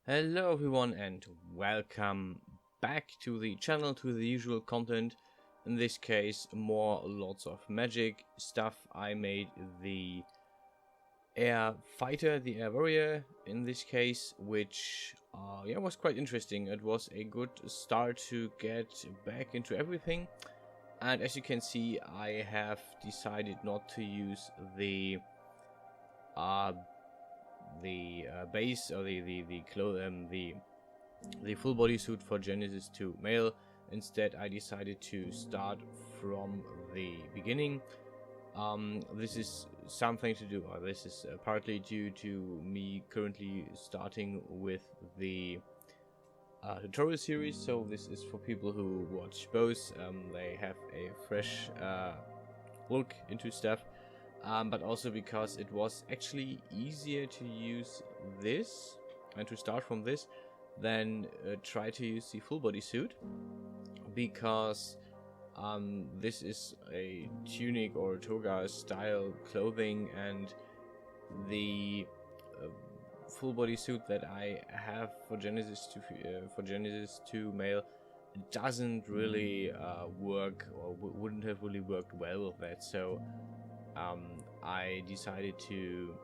Hello everyone and welcome back to the channel, to the usual content. In this case, lots of magic stuff. I made the air fighter, the air warrior in this case, which was quite interesting. It was a good start to get back into everything. And as you can see, I have decided not to use uh, the base or the full body suit for Genesis 2 male. Instead, I decided to start from the beginning. This is something to do, or this is partly due to me currently starting with the tutorial series. So this is for people who watch both. They have a fresh look into stuff. But also because it was actually easier to use this and to start from this than try to use the full body suit, because this is a tunic or toga style clothing, and the full body suit that I have for Genesis 2 male doesn't really work, or wouldn't have really worked well with that. So I decided to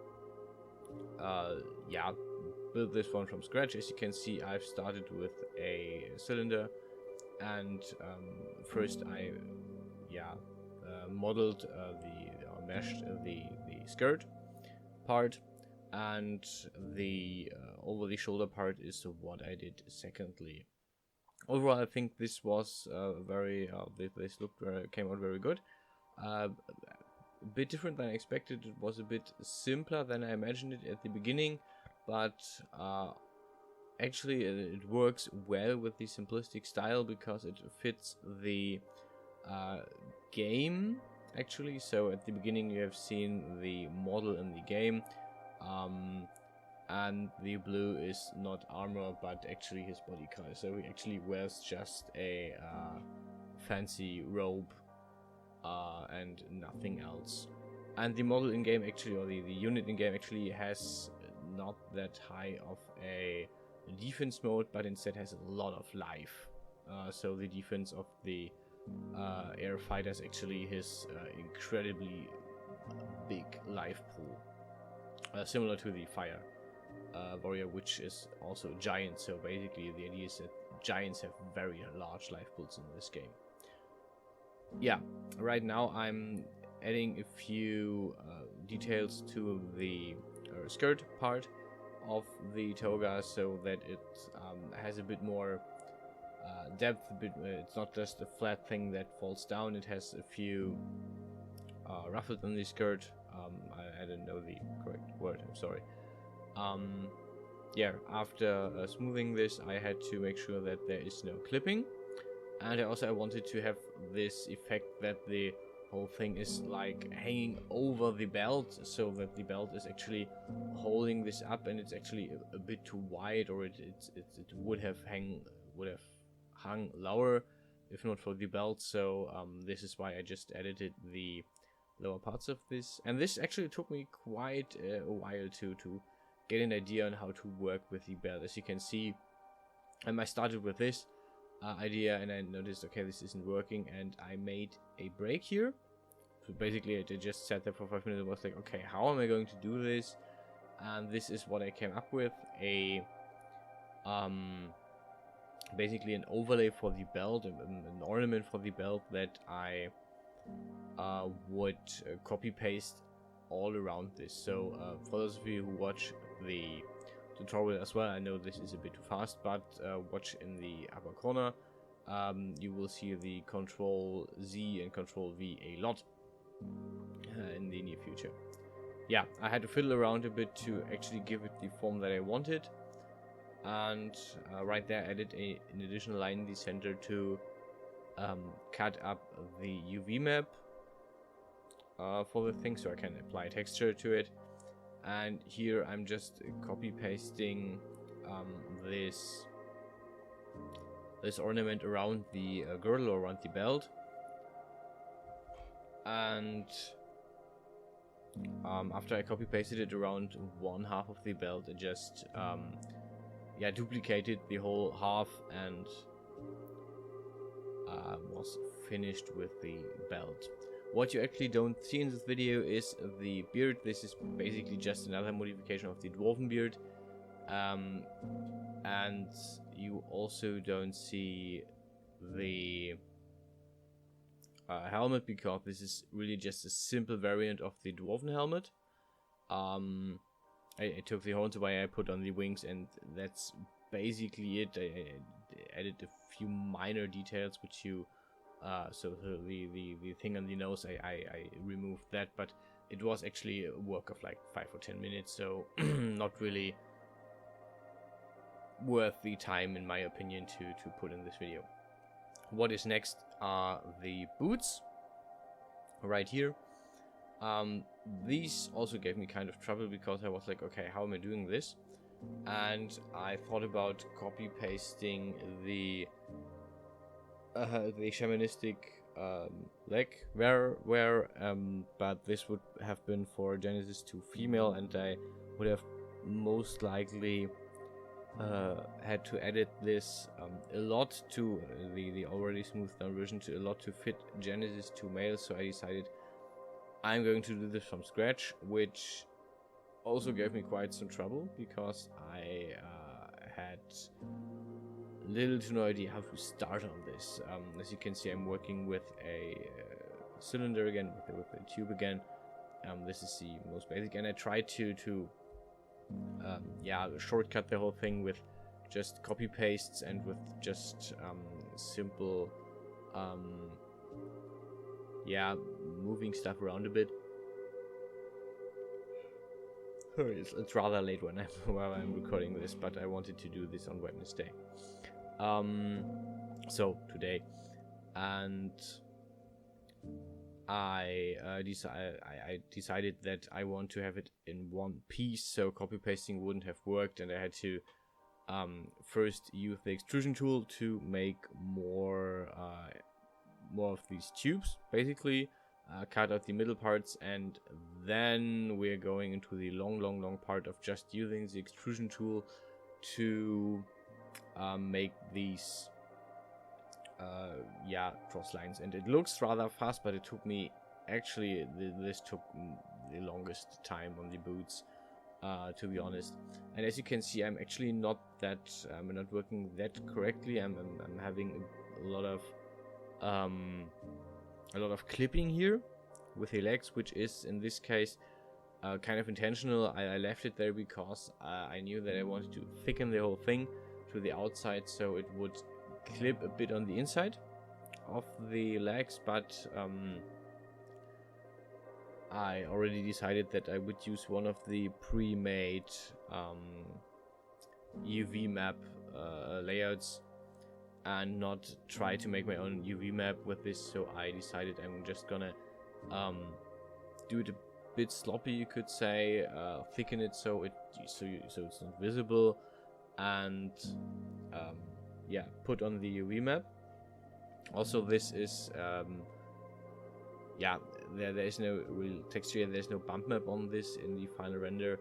build this one from scratch. As you can see, I've started with a cylinder, and first I modeled meshed the skirt part, and the over the shoulder part is what I did secondly. Overall, I think this was came out very good. A bit different than I expected. It was a bit simpler than I imagined it at the beginning, but actually it works well with the simplistic style because it fits the game actually. So at the beginning you have seen the model in the game, and the blue is not armor but actually his body color, so he actually wears just a fancy robe and nothing else. And the model in game actually, or the unit in game actually, has not that high of a defense mode, but instead has a lot of life. So the defense of the air fighter is actually his incredibly big life pool, similar to the fire warrior, which is also a giant. So basically the idea is that giants have very large life pools in this game. Yeah, right now I'm adding a few details to the skirt part of the toga, so that it has a bit more depth. It's not just a flat thing that falls down. It has a few ruffles in the skirt. I don't know the correct word, I'm sorry. After smoothing this, I had to make sure that there is no clipping. And I wanted to have this effect that the whole thing is like hanging over the belt, so that the belt is actually holding this up, and it's actually a bit too wide, or it would have hung lower if not for the belt. So this is why I just edited the lower parts of this, and this actually took me quite a while to get an idea on how to work with the belt. As you can see, I started with this idea, and I noticed, okay, this isn't working, and I made a break here. So basically I just sat there for 5 minutes and was like, okay, how am I going to do this? And this is what I came up with: a basically an overlay for the belt, an ornament for the belt that I would copy paste all around this. So for those of you who watch the tutorial as well, I know this is a bit too fast, but watch in the upper corner. You will see the Control Z and Control V a lot in the near future. Yeah, I had to fiddle around a bit to actually give it the form that I wanted, and right there I added an additional line in the center to cut up the UV map for the thing, so I can apply texture to it. And here I'm just copy pasting this ornament around the girdle, or around the belt. And after I copy pasted it around one half of the belt, I just yeah, duplicated the whole half and was finished with the belt. What you actually don't see in this video is the beard. This is basically just another modification of the dwarven beard. And you also don't see the helmet, because this is really just a simple variant of the dwarven helmet. I took the horns away, I put on the wings, and that's basically it. I added a few minor details which you so the thing on the nose, I removed that, but it was actually a work of like 5 or 10 minutes, so not really worth the time, in my opinion, to put in this video. What is next are the boots right here. These also gave me kind of trouble, because I was like, okay, how am I doing this? And I thought about copy pasting the shamanistic leg wear, but this would have been for Genesis 2 female, and I would have most likely had to edit this a lot to the already smoothed down version, to a lot to fit Genesis 2 male. So I decided I'm going to do this from scratch, which also gave me quite some trouble, because I had little to no idea how to start on this. As you can see, I'm working with a cylinder again, with a tube again. This is the most basic, and I tried to shortcut the whole thing with just copy pastes and with just simple moving stuff around a bit. It's rather late when I'm recording this, but I wanted to do this on Wednesday. So today, and I decided that I want to have it in one piece, so copy pasting wouldn't have worked, and I had to first use the extrusion tool to make more of these tubes, basically. Cut out the middle parts, and then we're going into the long part of just using the extrusion tool to make these cross lines. And it looks rather fast, but it took me, actually this took the longest time on the boots, to be honest. And as you can see, I'm actually not working that correctly. I'm having a lot of clipping here with the legs, which is in this case kind of intentional. I left it there because I knew that I wanted to thicken the whole thing to the outside, so it would clip a bit on the inside of the legs, but I already decided that I would use one of the pre-made UV map layouts and not try to make my own UV map with this. So I decided I'm just gonna do it a bit sloppy, you could say, thicken it so it's not visible, and put on the UV map. Also, this is there is no real texture, there's no bump map on this in the final render.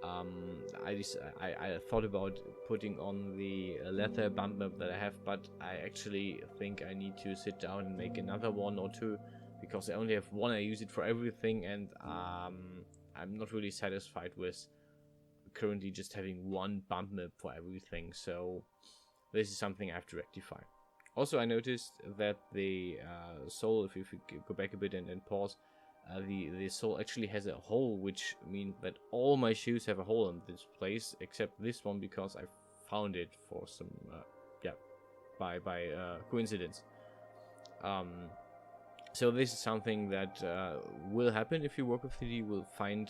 I thought about putting on the leather bump map that I have, but I actually think I need to sit down and make another one or two, because I only have one. I use it for everything, and I'm not really satisfied with currently just having one bump map for everything. So this is something I have to rectify. Also, I noticed that the sole, if you go back a bit and pause, the sole actually has a hole, which means that all my shoes have a hole in this place, except this one, because I found it for some by coincidence. So this is something that will happen if you work with 3D. You will find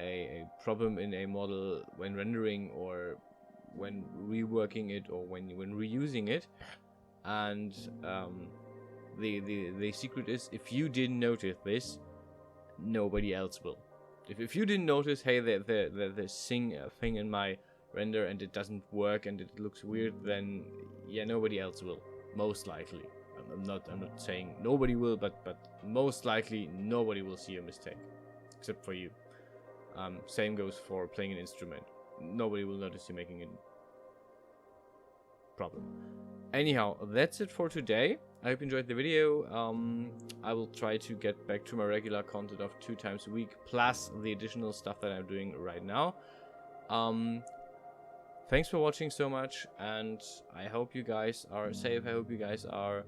a problem in a model when rendering, or when reworking it, or when reusing it. And the secret is, if you didn't notice this, nobody else will. If you didn't notice, hey, there's thing in my render and it doesn't work and it looks weird, then yeah, nobody else will, most likely. I'm not saying nobody will, but most likely nobody will see a mistake, except for you. Same goes for playing an instrument. nobody will notice you making a problem. Anyhow, that's it for today. I hope you enjoyed the video. I will try to get back to my regular content of 2 times a week, plus the additional stuff that I'm doing right now. Thanks for watching so much, and I hope you guys are safe. I hope you guys are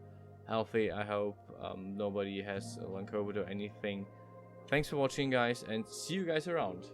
healthy. I hope nobody has long COVID or anything. Thanks for watching, guys, and see you guys around.